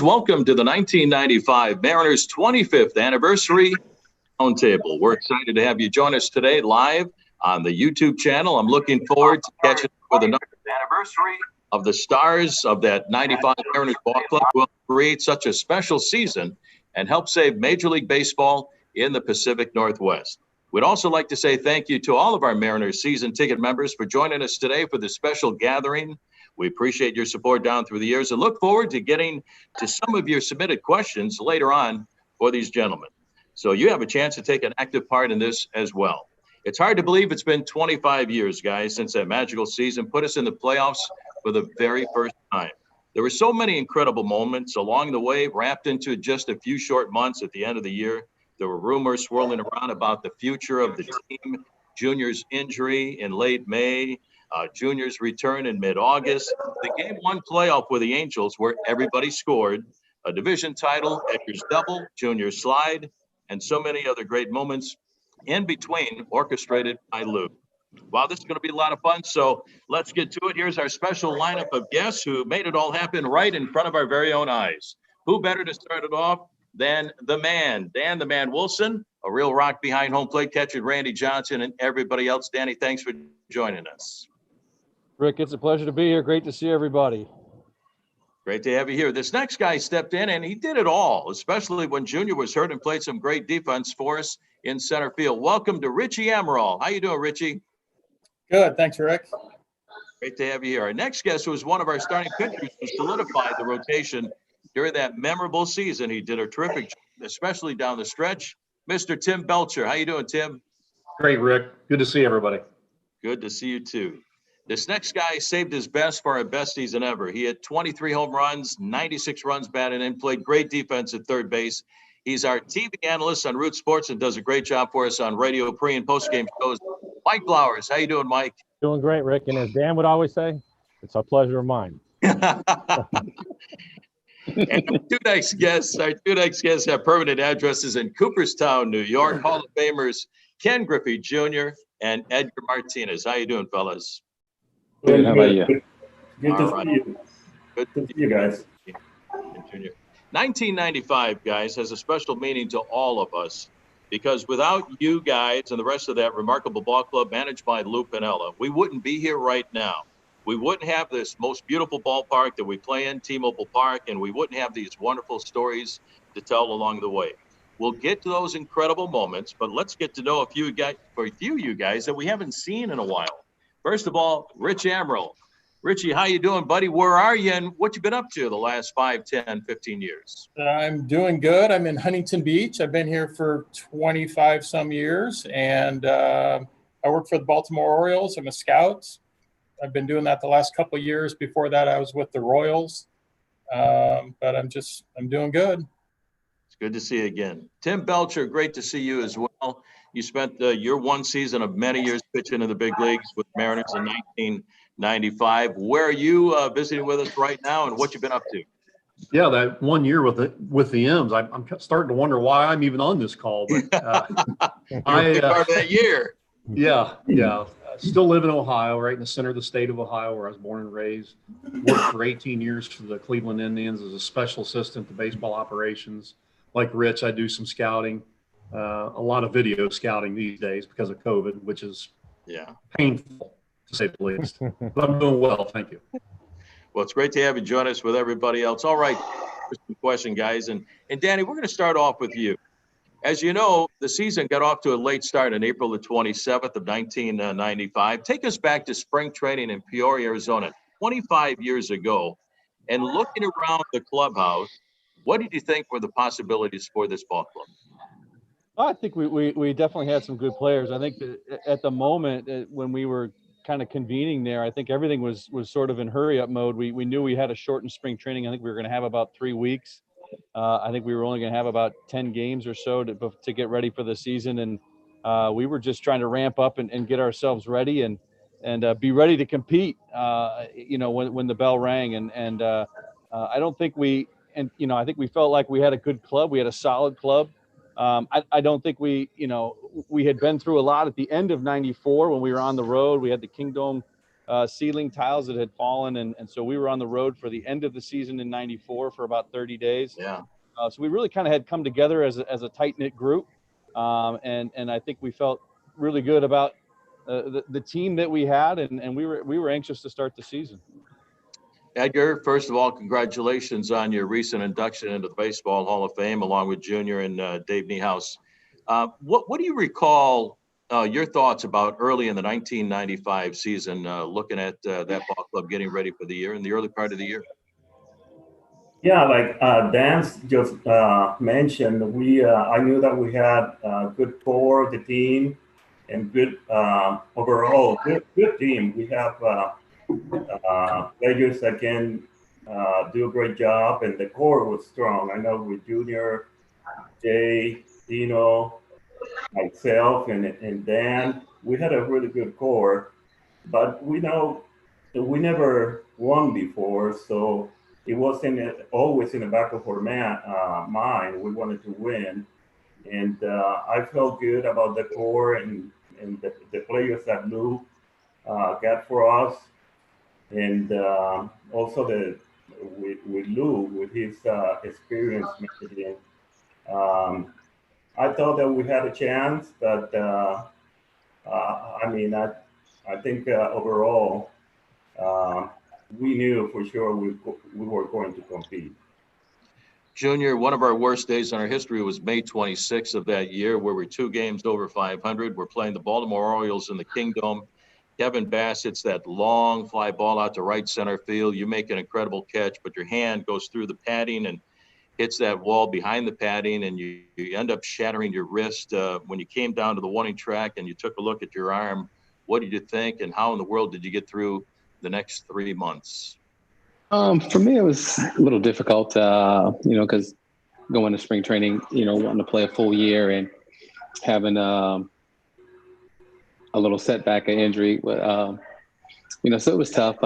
Welcome to the 1995 Mariners 25th anniversary Roundtable. We're excited to have you join us today live on the YouTube channel. I'm looking forward to catching up with another anniversary of the stars of that 95 Mariners ball club who will create such a special season and help save Major League Baseball in the Pacific Northwest. We'd also like to say thank you to all of our Mariners season ticket members for joining us today for this special gathering. We appreciate your support down through the years and look forward to getting to some of your submitted questions later on for these gentlemen. So you have a chance to take an active part in this as well. It's hard to believe it's been 25 years, guys, since that magical season put us in the playoffs for the very first time. There were so many incredible moments along the way, wrapped into just a few short months at the end of the year. There were rumors swirling around about the future of the team, Junior's injury in late May, Junior's return in mid-August, the Game 1 playoff with the Angels where everybody scored, a division title, Edgar's double, Junior's slide, and so many other great moments in between orchestrated by Lou. Wow, this is going to be a lot of fun, so let's get to it. Here's our special lineup of guests who made it all happen right in front of our very own eyes. Who better to start it off than the man, Dan the Man Wilson, a real rock behind home plate catcher, Randy Johnson, and everybody else. Danny, thanks for joining us. Rick, it's a pleasure to be here. Great to see everybody. Great to have you here. This next guy stepped in, and he did it all, especially when Junior was hurt and played some great defense for us in center field. Welcome to Richie Amaral. How you doing, Richie? Good. Thanks, Rick. Great to have you here. Our next guest was one of our starting pitchers who solidified the rotation during that memorable season. He did a terrific job, especially down the stretch. Mr. Tim Belcher. How you doing, Tim? Great, Rick. Good to see everybody. Good to see you, too. This next guy saved his best for our best season ever. He had 23 home runs, 96 runs batted in, played great defense at third base. He's our TV analyst on Root Sports and does a great job for us on radio pre- and post-game shows. Mike Blowers, how you doing, Mike? Doing great, Rick. And as Dan would always say, it's a pleasure of mine. And our two next guests have permanent addresses in Cooperstown, New York. Hall of Famers Ken Griffey Jr. and Edgar Martinez. How you doing, fellas? Good. How about you? Good to see you. Good to see you guys. Junior. 1995, guys, has a special meaning to all of us because without you guys and the rest of that remarkable ball club managed by Lou Piniella, we wouldn't be here right now. We wouldn't have this most beautiful ballpark that we play in, T-Mobile Park, and we wouldn't have these wonderful stories to tell along the way. We'll get to those incredible moments, but let's get to know a few of you guys that we haven't seen in a while. First of all, Rich Amaral. Richie, how you doing, buddy? Where are you and what you been up to the last 5, 10, 15 years? I'm doing good. I'm in Huntington Beach. I've been here for 25 some years, and I work for the Baltimore Orioles. I'm a scout. I've been doing that the last couple of years. Before that, I was with the Royals, but I'm doing good. It's good to see you again. Tim Belcher, great to see you as well. You spent your one season of many years pitching in the big leagues with Mariners in 1995. Where are you visiting with us right now, and what you been up to? Yeah, that 1 year with the M's, I'm starting to wonder why I'm even on this call. But part of that year. Yeah. Still live in Ohio, right in the center of the state of Ohio, where I was born and raised. Worked for 18 years for the Cleveland Indians as a special assistant to baseball operations. Like Rich, I do some scouting. A lot of video scouting these days because of COVID, which is painful to say the least. But I'm doing well, thank you. Well, it's great to have you join us with everybody else. All right, first question, guys, and Danny, we're going to start off with you. As you know, the season got off to a late start on April the 27th of 1995. Take us back to spring training in Peoria, Arizona, 25 years ago, and looking around the clubhouse, what did you think were the possibilities for this ball club? I think we definitely had some good players. I think that at the moment when we were kind of convening there, I think everything was sort of in hurry up mode. We knew we had a shortened spring training. I think we were going to have about 3 weeks. I think we were only going to have about 10 games or so to get ready for the season. And we were just trying to ramp up and get ourselves ready and be ready to compete, when the bell rang. And I don't think I think we felt like we had a good club. We had a solid club. I don't think we had been through a lot at the end of '94 when we were on the road. We had the Kingdome ceiling tiles that had fallen. And so we were on the road for the end of the season in 94 for about 30 days. Yeah. So we really kind of had come together as a tight-knit group. And I think we felt really good about the team that we had, and we were anxious to start the season. Edgar, first of all, congratulations on your recent induction into the Baseball Hall of Fame, along with Junior and Dave Niehaus. What do you recall your thoughts about early in the 1995 season, looking at that ball club getting ready for the year in the early part of the year? Yeah, like Dan just mentioned, I knew that we had a good core of the team and good overall good team. We have players that can do a great job, and the core was strong. I know with Junior, Jay, Dino, myself, and Dan, we had a really good core, but we know that we never won before, so it wasn't always in the back of our mind. We wanted to win, and I felt good about the core and the players that Lou got for us, and also with Lou with his experience managing. I thought that we had a chance, but I think overall we knew for sure we were going to compete. Junior, one of our worst days in our history was May 26th of that year, where we're 2 games over 500. We're playing the Baltimore Orioles in the Kingdome. Kevin Bass hits that long fly ball out to right center field. You make an incredible catch, but your hand goes through the padding and hits that wall behind the padding, and you end up shattering your wrist. When you came down to the warning track and you took a look at your arm, what did you think, and how in the world did you get through the next 3 months? For me, it was a little difficult, because going to spring training, wanting to play a full year and having a little setback, an injury. So it was tough.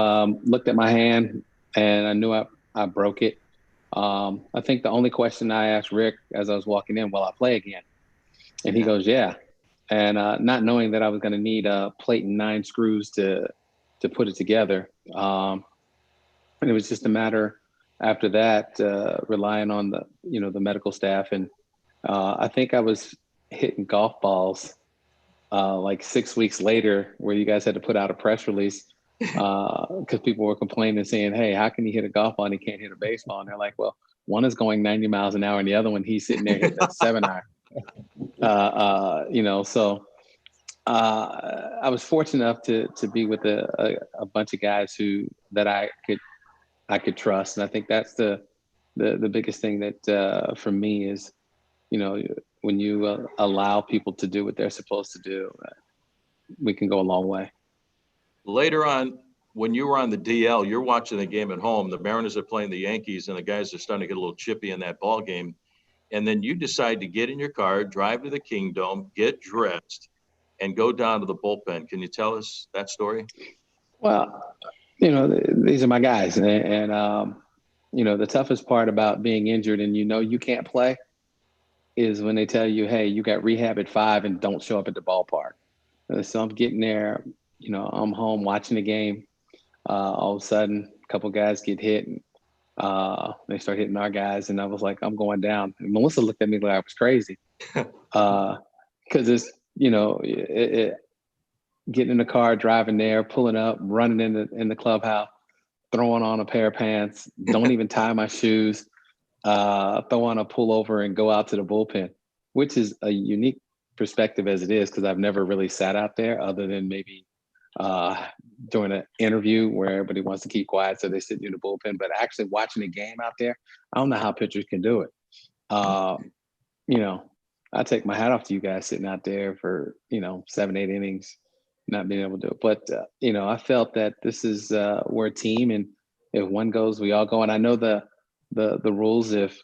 Looked at my hand and I knew I broke it. I think the only question I asked Rick as I was walking in, will I play again? And he goes, yeah. And not knowing that I was going to need a plate and 9 screws to put it together. And it was just a matter after that, relying on the medical staff. And I think I was hitting golf balls like 6 weeks later, where you guys had to put out a press release because people were complaining, saying, hey, how can you hit a golf ball and he can't hit a baseball? And they're like, well, one is going 90 miles an hour and the other one, he's sitting there hitting a 7-iron. So I was fortunate enough to be with a bunch of guys that I could trust. And I think that's the biggest thing that for me is, when you allow people to do what they're supposed to do, we can go a long way. Later on, when you were on the DL, you're watching the game at home. The Mariners are playing the Yankees, and the guys are starting to get a little chippy in that ball game. And then you decide to get in your car, drive to the Kingdome, get dressed, and go down to the bullpen. Can you tell us that story? Well, these are my guys. And the toughest part about being injured and you can't play is when they tell you, hey, you got rehab at 5 and don't show up at the ballpark. So I'm getting there, I'm home watching the game. All of a sudden, a couple guys get hit and they start hitting our guys. And I was like, I'm going down. And Melissa looked at me like I was crazy. Because it's, getting in the car, driving there, pulling up, running in the clubhouse, throwing on a pair of pants, don't even tie my shoes, throw on a pullover and go out to the bullpen, which is a unique perspective as it is, because I've never really sat out there other than maybe during an interview where everybody wants to keep quiet, so they sit in the bullpen. But actually watching a game out there, I don't know how pitchers can do it. I take my hat off to you guys sitting out there for 7-8 innings, not being able to do it. But I felt that this is we're a team, and if one goes, we all go. And I know the rules. If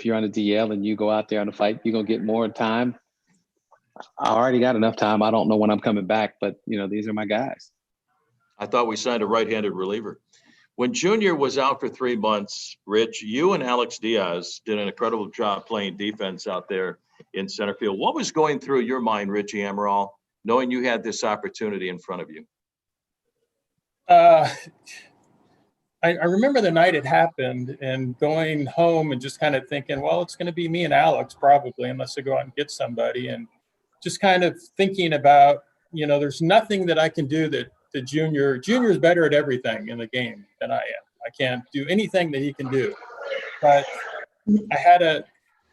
you're on a DL and you go out there on a fight, you're gonna get more time. I already got enough time. I don't know when I'm coming back, but these are my guys. I thought we signed a right-handed reliever. When Junior was out for 3 months, Rich, you and Alex Diaz did an incredible job playing defense out there in center field. What was going through your mind, Richie Amaral, knowing you had this opportunity in front of you? Uh, I remember the night it happened and going home and just kind of thinking, well, it's going to be me and Alex probably, unless I go out and get somebody. And just kind of thinking about, there's nothing that I can do that the junior is better at everything in the game than I am. I can't do anything that he can do. But I had an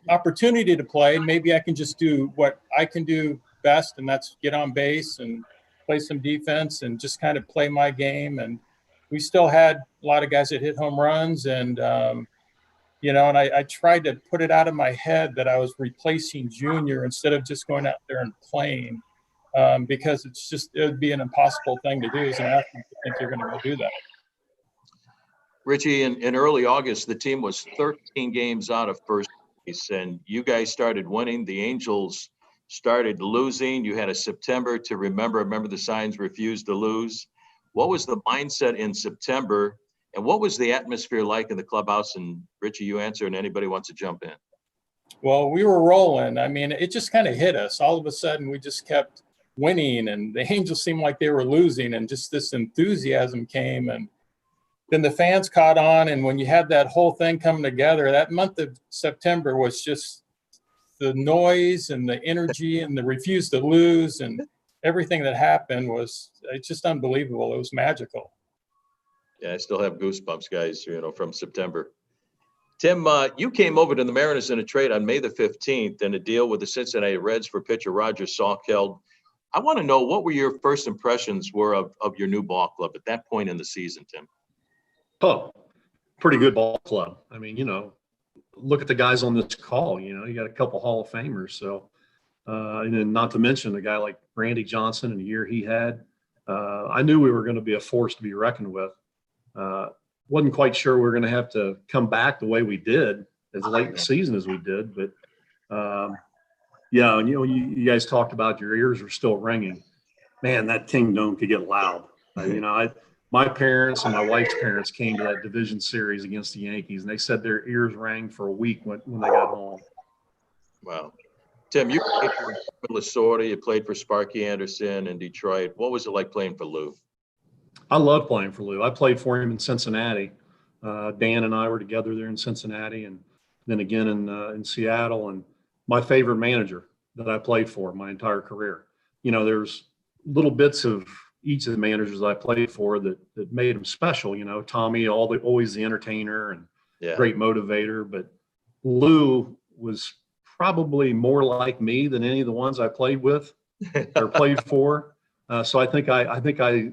opportunity to play. Maybe I can just do what I can do best, and that's get on base and play some defense and just kind of play my game. And we still had a lot of guys that hit home runs, and and I tried to put it out of my head that I was replacing Junior instead of just going out there and playing, because it would be an impossible thing to do as an athlete to think you're going to go do that. Richie, in early August, the team was 13 games out of first place, and you guys started winning. The Angels started losing. You had a September to remember the signs, refused to lose. What was the mindset in September, and what was the atmosphere like in the clubhouse? And Richie, you answer, and anybody wants to jump in. Well, we were rolling. I mean, it just kind of hit us. All of a sudden, we just kept winning, and the Angels seemed like they were losing, and just this enthusiasm came, and then the fans caught on. And when you had that whole thing coming together, that month of September was just the noise and the energy and the refuse to lose and everything that happened was just unbelievable. It was magical. Yeah, I still have goosebumps, guys, from September. Tim, you came over to the Mariners in a trade on May the 15th in a deal with the Cincinnati Reds for pitcher Roger Sawkeld. I want to know, what were your first impressions of your new ball club at that point in the season, Tim? Oh, pretty good ball club. I mean, look at the guys on this call. You got a couple Hall of Famers. So, and then not to mention a guy like Randy Johnson and the year he had. I knew we were going to be a force to be reckoned with. Wasn't quite sure we were going to have to come back the way we did as late in the season as we did. But, yeah, and, you guys talked about your ears are still ringing. Man, that Kingdome could get loud. My parents and my wife's parents came to that division series against the Yankees, and they said their ears rang for a week when they got home. Wow. Tim, you played for Minnesota, you played for Sparky Anderson in Detroit. What was it like playing for Lou? I loved playing for Lou. I played for him in Cincinnati. Dan and I were together there in Cincinnati, and then again in Seattle. And my favorite manager that I played for my entire career. There's little bits of each of the managers I played for that made him special. Tommy, always the entertainer and great motivator. But Lou was probably more like me than any of the ones I played with or played for. So I think I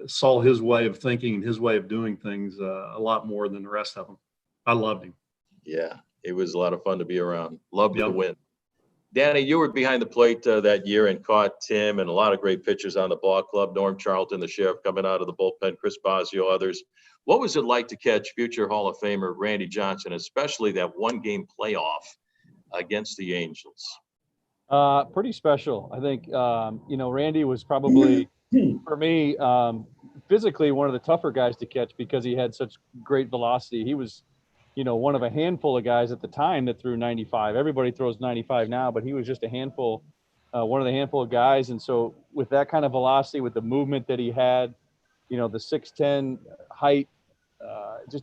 saw his way of thinking and his way of doing things a lot more than the rest of them. I loved him. Yeah, it was a lot of fun to be around. Loved the win. Danny, you were behind the plate that year and caught Tim and a lot of great pitchers on the ball club. Norm Charlton, the sheriff, coming out of the bullpen, Chris Bosio, others. What was it like to catch future Hall of Famer Randy Johnson, especially that one-game playoff against the Angels? Pretty special. I think, Randy was probably, for me, physically one of the tougher guys to catch because he had such great velocity. He was, one of a handful of guys at the time that threw 95. Everybody throws 95 now, but he was just a handful, one of the handful of guys. And so with that kind of velocity, with the movement that he had, the 6'10" height,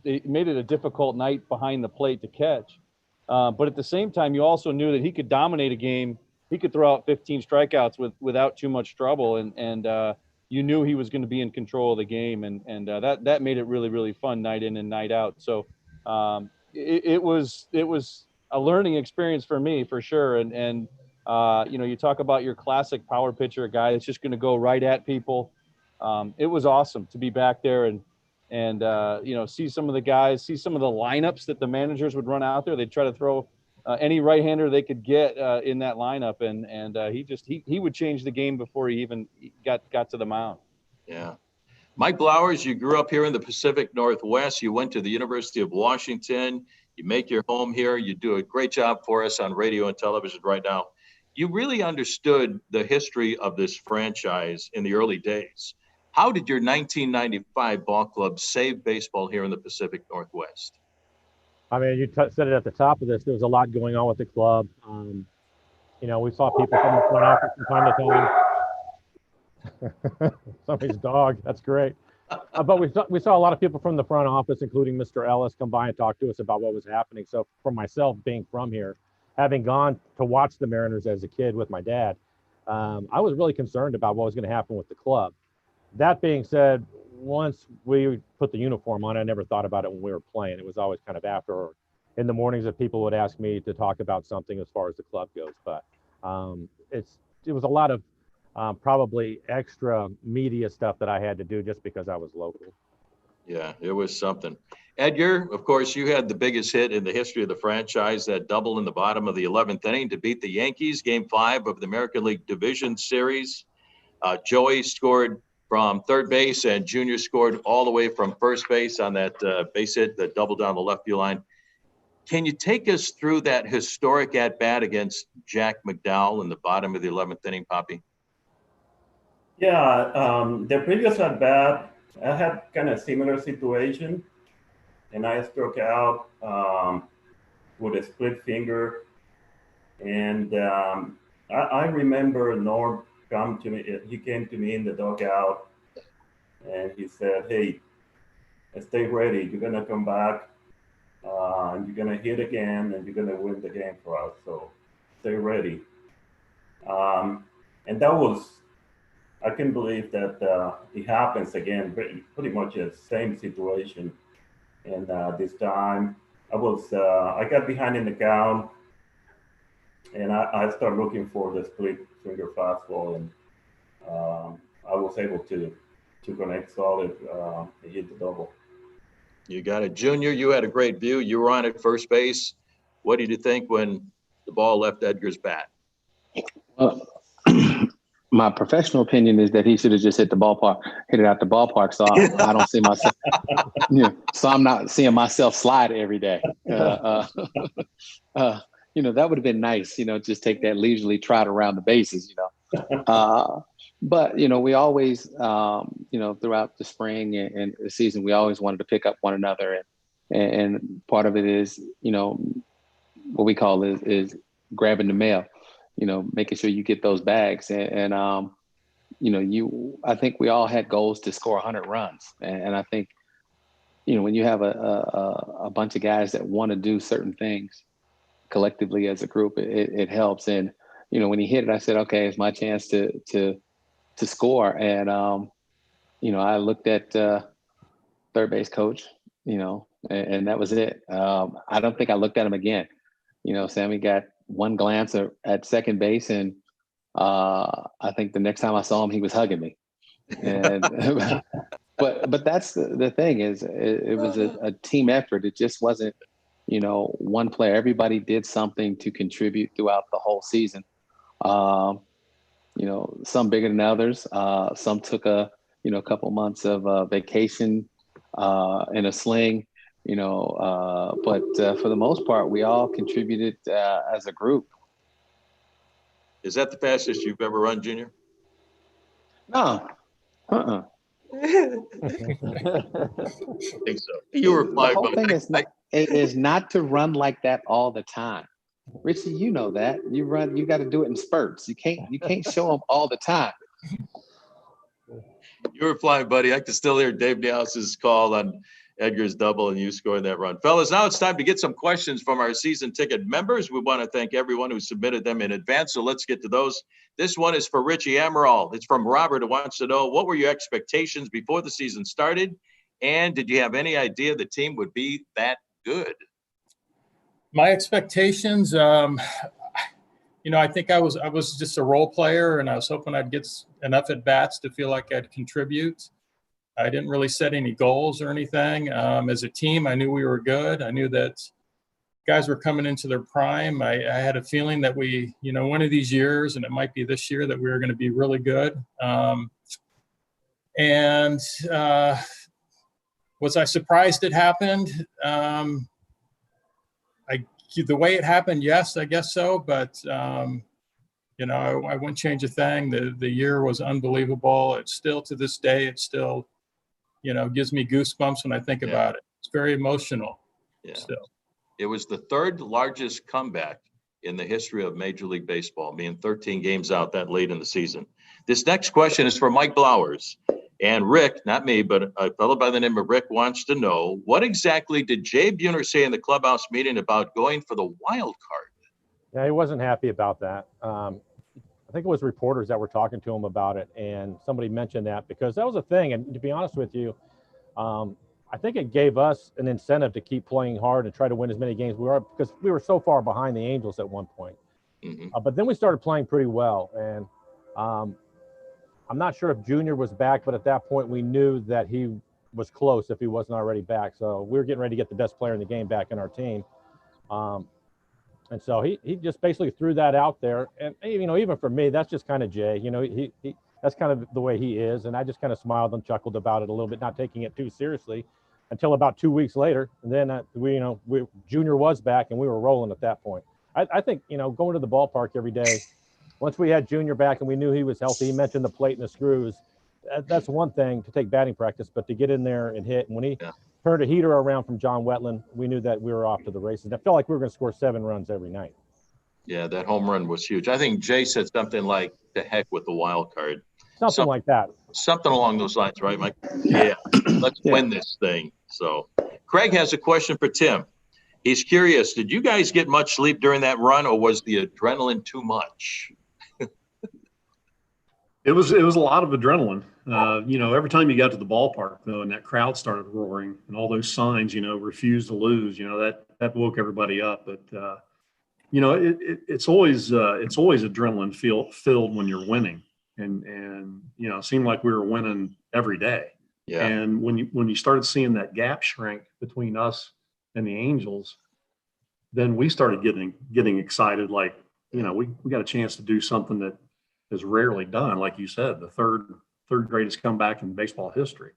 it made it a difficult night behind the plate to catch. But at the same time, you also knew that he could dominate a game. He could throw out 15 strikeouts without too much trouble. And you knew he was going to be in control of the game. And that made it really, really fun night in and night out. So it was a learning experience for me, for sure. And you talk about your classic power pitcher, a guy that's just going to go right at people. It was awesome to be back there and see some of the guys, see some of the lineups that the managers would run out there. They'd try to throw any right-hander they could get in that lineup. And he would change the game before he even got to the mound. Yeah. Mike Blowers, you grew up here in the Pacific Northwest. You went to the University of Washington. You make your home here. You do a great job for us on radio and television right now. You really understood the history of this franchise in the early days. How did your 1995 ball club save baseball here in the Pacific Northwest? I mean, you said it at the top of this. There was a lot going on with the club. We saw people from the front office from time to time. Somebody's dog. That's great. But we saw a lot of people from the front office, including Mr. Ellis, come by and talk to us about what was happening. So for myself, being from here, having gone to watch the Mariners as a kid with my dad, I was really concerned about what was going to happen with the club. That being said, once we put the uniform on, I never thought about it when we were playing. It was always kind of after or in the mornings that people would ask me to talk about something as far as the club goes. But it was a lot of probably extra media stuff that I had to do just because I was local. Yeah, it was something. Edgar, of course, you had the biggest hit in the history of the franchise, that double in the bottom of the 11th inning to beat the Yankees, Game 5 of the American League Division Series. Joey scored from third base, and Junior scored all the way from first base on that base hit, that double down the left field line. Can you take us through that historic at-bat against Jack McDowell in the bottom of the 11th inning, Poppy? Yeah, the previous at-bat, I had kind of similar situation, and I struck out with a split finger. And I remember Norm he came to me in the dugout, and he said, "Hey, stay ready. You're going to come back, and you're going to hit again, and you're going to win the game for us. So stay ready." And that was, I can believe that it happens again, pretty much the same situation. And this time, I got behind in the count, and I started looking for the split finger fastball, and I was able to connect solid and hit the double. You got it. Junior, you had a great view. You were on at first base. What did you think when the ball left Edgar's bat? My professional opinion is that he should have just hit it out the ballpark. So I don't see myself, so I'm not seeing myself slide every day. That would have been nice, just take that leisurely trot around the bases, But, we always, throughout the spring and the season, we always wanted to pick up one another. And part of it is, what we call is grabbing the mail, making sure you get those bags. And I think we all had goals to score 100 runs. And I think, when you have a bunch of guys that want to do certain things collectively as a group, it helps. And, when he hit it, I said, okay, it's my chance to score. And, I looked at third base coach, and that was it. I don't think I looked at him again. Sammy got one glance at second base, and I think the next time I saw him, he was hugging me. And but that's the thing is it was a team effort. It just wasn't, one player. Everybody did something to contribute throughout the whole season. Some bigger than others. Some took a couple months of vacation in a sling. But for the most part, we all contributed as a group. Is that the fastest you've ever run, Junior? No. I think so. You were The whole thing is not to run like that all the time. Richie, you know that. You got to do it in spurts. You can't show them all the time. You were flying, buddy. I can still hear Dave Nelson's call on Edgar's double and you scoring that run. Fellas, now it's time to get some questions from our season ticket members. We want to thank everyone who submitted them in advance, so let's get to those. This one is for Richie Amaral. It's from Robert, who wants to know, what were your expectations before the season started? And did you have any idea the team would be that good? My expectations, I think I was just a role player, and I was hoping I'd get enough at bats to feel like I'd contribute. I didn't really set any goals or anything. As a team, I knew we were good. I knew that guys were coming into their prime. I had a feeling that we, one of these years, and it might be this year, that we were going to be really good. Was I surprised it happened? The way it happened, yes, I guess so. But, I wouldn't change a thing. The year was unbelievable. It's still, to this day, it's still, gives me goosebumps when I think about it. It's very emotional still. It was the third largest comeback in the history of Major League Baseball, being 13 games out that late in the season. This next question is for Mike Blowers. And Rick, not me, but a fellow by the name of Rick wants to know, what exactly did Jay Buhner say in the clubhouse meeting about going for the wild card? Yeah, he wasn't happy about that. I think it was reporters that were talking to him about it, and somebody mentioned that because that was a thing. And to be honest with you, I think it gave us an incentive to keep playing hard and try to win as many games we were, because we were so far behind the Angels at one point. But then we started playing pretty well, and I'm not sure if Junior was back, but at that point we knew that he was close if he wasn't already back. So we were getting ready to get the best player in the game back in our team. And so he just basically threw that out there. And, you know, even for me, that's just kind of Jay. You know, he that's kind of the way he is. And I just kind of smiled and chuckled about it a little bit, not taking it too seriously until about 2 weeks later. And then Junior was back and we were rolling at that point. I think, you know, going to the ballpark every day, once we had Junior back and we knew he was healthy, he mentioned the plate and the screws. That's one thing to take batting practice, but to get in there and hit. And when he turned a heater around from John Wetland, we knew that we were off to the races. And it felt like we were going to score 7 runs every night. Yeah, that home run was huge. I think Jay said something like, "The heck with the wild card." Something like that. Something along those lines, right, Mike? Yeah, let's win this thing. So Craig has a question for Tim. He's curious, did you guys get much sleep during that run, or was the adrenaline too much? It was a lot of adrenaline. You know, every time you got to the ballpark, though, and that crowd started roaring and all those signs, you know, refuse to lose, you know, that woke everybody up. But, you know, it's always adrenaline filled when you're winning. And, you know, it seemed like we were winning every day. Yeah. And when you started seeing that gap shrink between us and the Angels, then we started getting excited. Like, you know, we got a chance to do something that is rarely done. Like you said, the third greatest comeback in baseball history.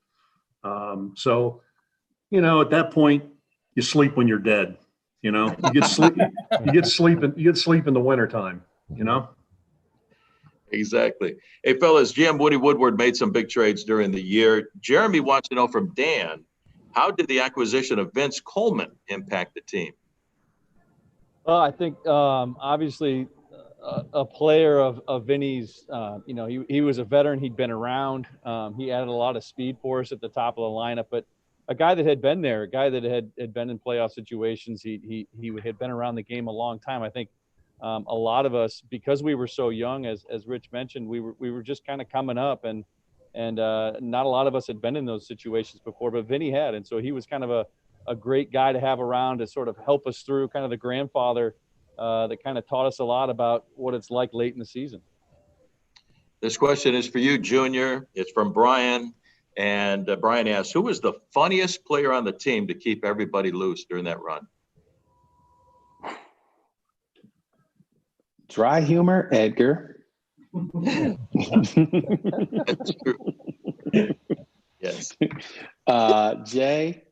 So, you know, at that point, you sleep when you're dead. You know, you get sleep in the wintertime, you know? Exactly. Hey, fellas, GM Woody Woodward made some big trades during the year. Jeremy wants to know from Dan, how did the acquisition of Vince Coleman impact the team? Well, I think obviously a player of Vinny's, you know, he was a veteran. He'd been around. He added a lot of speed for us at the top of the lineup, but a guy that had been there, a guy that had been in playoff situations. He had been around the game a long time. I think a lot of us, because we were so young, as Rich mentioned, we were just kind of coming up, and not a lot of us had been in those situations before, but Vinny had, and so he was kind of a great guy to have around to sort of help us through, kind of the grandfather that kind of taught us a lot about what it's like late in the season. This question is for you, Junior. It's from Brian. And Brian asks, who was the funniest player on the team to keep everybody loose during that run? Dry humor, Edgar. That's true. Yes. Jay,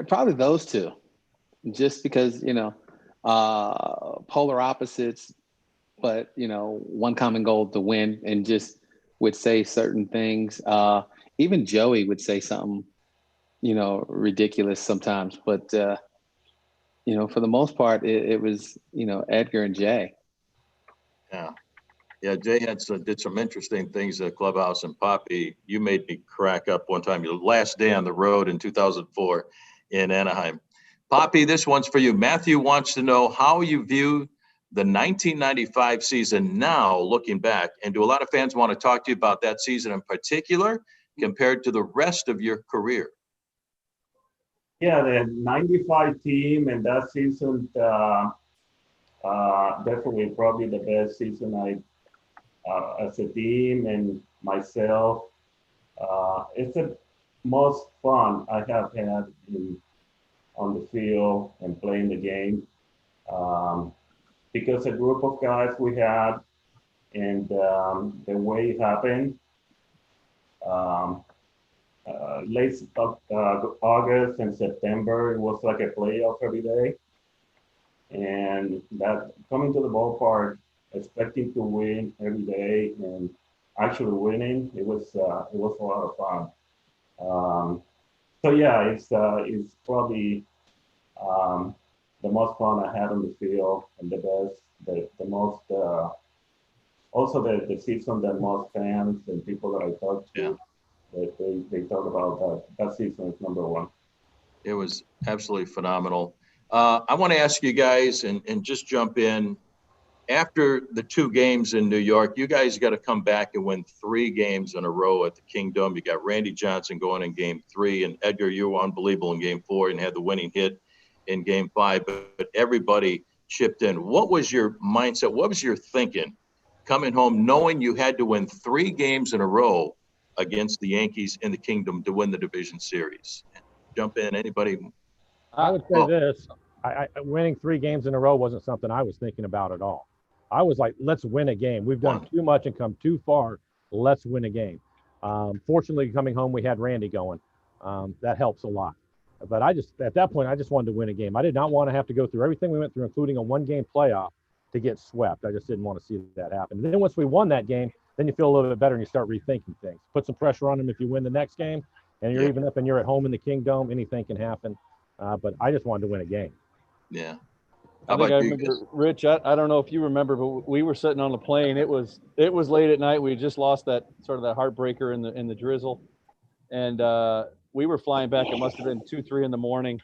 probably those two. Just because, you know, polar opposites, but, you know, one common goal to win, and just would say certain things. Even Joey would say something, you know, ridiculous sometimes. But, you know, for the most part, it was, you know, Edgar and Jay. Yeah. Yeah, Jay did some interesting things at Clubhouse. And Poppy, you made me crack up one time, your last day on the road in 2004 in Anaheim. Poppy, this one's for you. Matthew wants to know how you view the 1995 season now, looking back. And do a lot of fans want to talk to you about that season in particular compared to the rest of your career? Yeah, the 95 team and that season, definitely probably the best season as a team and myself. It's the most fun I have had on the field and playing the game. Because a group of guys we had and the way it happened, late August and September, it was like a playoff every day. And that coming to the ballpark, expecting to win every day and actually winning, it was a lot of fun. So yeah, it's probably the most fun I had on the field and the most also the season that most fans and people that I talk to, that they talk about that season is number one. It was absolutely phenomenal. I want to ask you guys and just jump in. After the 2 games in New York, you guys got to come back and win 3 games in a row at the Kingdom. You got Randy Johnson going in game 3, and Edgar, you were unbelievable in game 4 and had the winning hit in game 5, but everybody chipped in. What was your mindset? What was your thinking coming home, knowing you had to win 3 games in a row against the Yankees in the Kingdom to win the division series? Jump in, anybody. I would say this. Winning 3 games in a row wasn't something I was thinking about at all. I was like, let's win a game. We've done too much and come too far. Let's win a game. Fortunately, coming home, we had Randy going. That helps a lot. But at that point, I just wanted to win a game. I did not want to have to go through everything we went through, including a 1-game playoff, to get swept. I just didn't want to see that happen. And then once we won that game, then you feel a little bit better and you start rethinking things. Put some pressure on them if you win the next game, and you're even up and you're at home in the Kingdom. Anything can happen. But I just wanted to win a game. Yeah. I remember, Rich, I don't know if you remember, but we were sitting on the plane. It was late at night. We just lost that heartbreaker in the drizzle. And we were flying back. It must have been 2, 3 in the morning.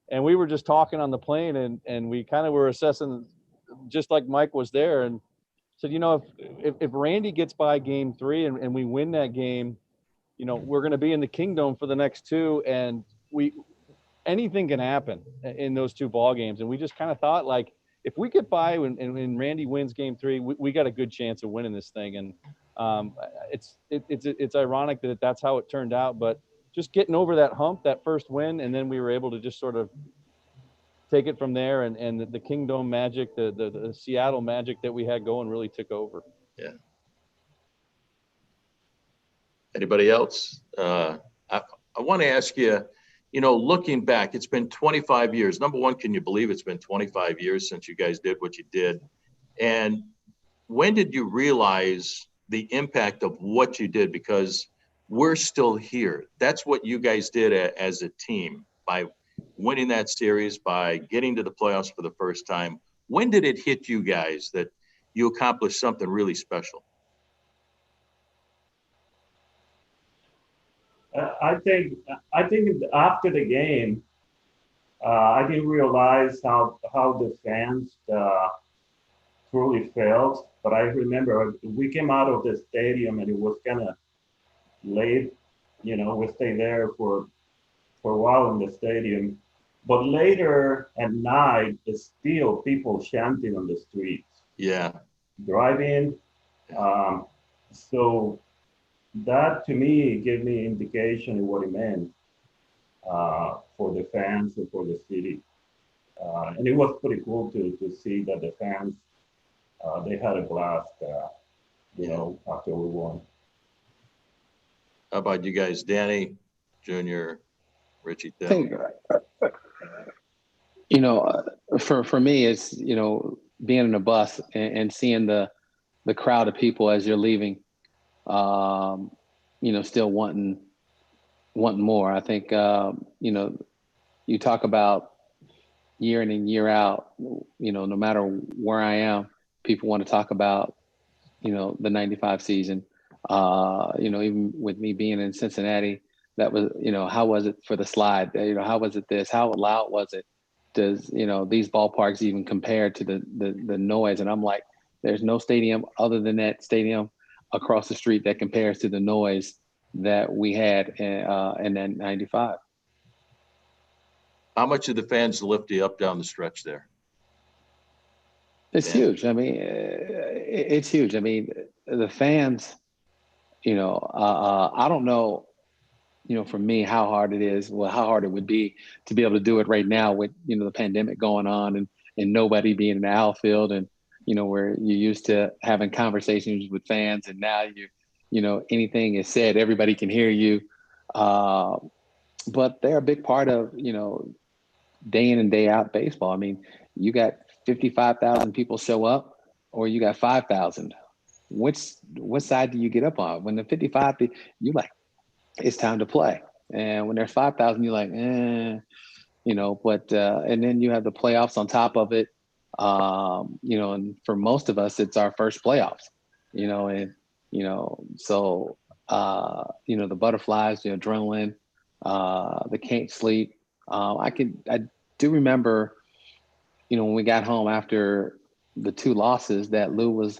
And we were just talking on the plane and we kind of were assessing, just like Mike was there, and said, if Randy gets by game 3 and we win that game, we're going to be in the Kingdom for the next 2. And anything can happen in those 2 ball games. And we just kind of thought, like, if we get by and Randy wins game 3, we got a good chance of winning this thing. And it's ironic that that's how it turned out, but just getting over that hump, that first win, and then we were able to just sort of take it from there. And the Kingdom magic, the Seattle magic that we had going really took over. Yeah. Anybody else? I want to ask you, looking back, it's been 25 years. Number one, can you believe it's been 25 years since you guys did what you did? And when did you realize the impact of what you did? Because we're still here. That's what you guys did as a team by winning that series, by getting to the playoffs for the first time. When did it hit you guys that you accomplished something really special? I think after the game, I didn't realize how the fans truly felt. But I remember we came out of the stadium and it was kind of late. We stayed there for a while in the stadium. But later at night, there's still people chanting on the streets. Yeah. Driving. So that to me gave me indication of what it meant for the fans and for the city. And it was pretty cool to see that the fans, they had a blast, after we won. How about you guys, Danny, Junior, Richie? I think, for me, it's, being in a bus and seeing the crowd of people as you're leaving, still wanting more. I think, you talk about year in and year out, no matter where I am, people want to talk about, the 95 season. Even with me being in Cincinnati, that was, how was it for the slide? How was it this? How loud was it? Does, these ballparks even compare to the noise? And I'm like, there's no stadium other than that stadium across the street that compares to the noise that we had in that 95. How much did the fans lift you up down the stretch there? It's huge. I mean, it's huge. I mean, the fans, I don't know, for me, how hard it would be to be able to do it right now with, the pandemic going on and nobody being in the outfield and, where you're used to having conversations with fans and now anything is said, everybody can hear you. But they're a big part of, day in and day out baseball. I mean, you got 55,000 people show up or you got 5,000. What side do you get up on? When the 55, you're like, it's time to play. And when there's 5,000, you're like, but and then you have the playoffs on top of it. And for most of us, it's our first playoffs. So, the butterflies, the adrenaline, the can't sleep. I do remember, when we got home after the 2 losses that Lou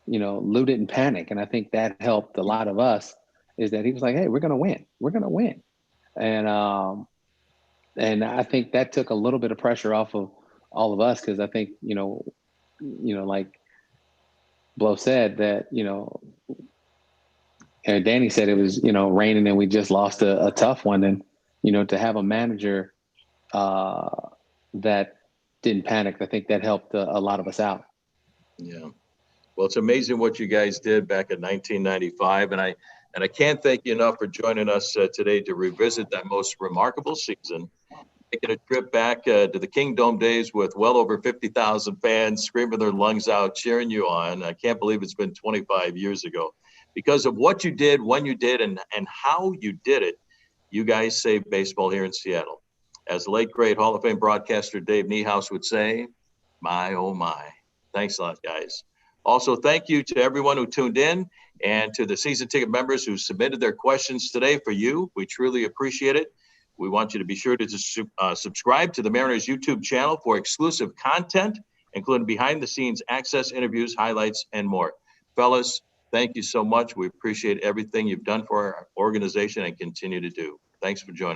didn't panic. And I think that helped a lot of us, is that he was like, hey, we're going to win. We're going to win. And I think that took a little bit of pressure off of all of us. Cause I think, like Blow said that, and Danny said it was, raining and we just lost a tough one. And, to have a manager that didn't panic, I think that helped a lot of us out. Yeah. Well, it's amazing what you guys did back in 1995. And I can't thank you enough for joining us today to revisit that most remarkable season. Taking a trip back to the Kingdome days with well over 50,000 fans screaming their lungs out, cheering you on. I can't believe it's been 25 years ago. Because of what you did, when you did, and how you did it, you guys saved baseball here in Seattle. As the late, great Hall of Fame broadcaster Dave Niehaus would say, my, oh my. Thanks a lot, guys. Also, thank you to everyone who tuned in and to the season ticket members who submitted their questions today for you. We truly appreciate it. We want you to be sure to subscribe to the Mariners YouTube channel for exclusive content, including behind-the-scenes access, interviews, highlights, and more. Fellas, thank you so much. We appreciate everything you've done for our organization and continue to do. Thanks for joining.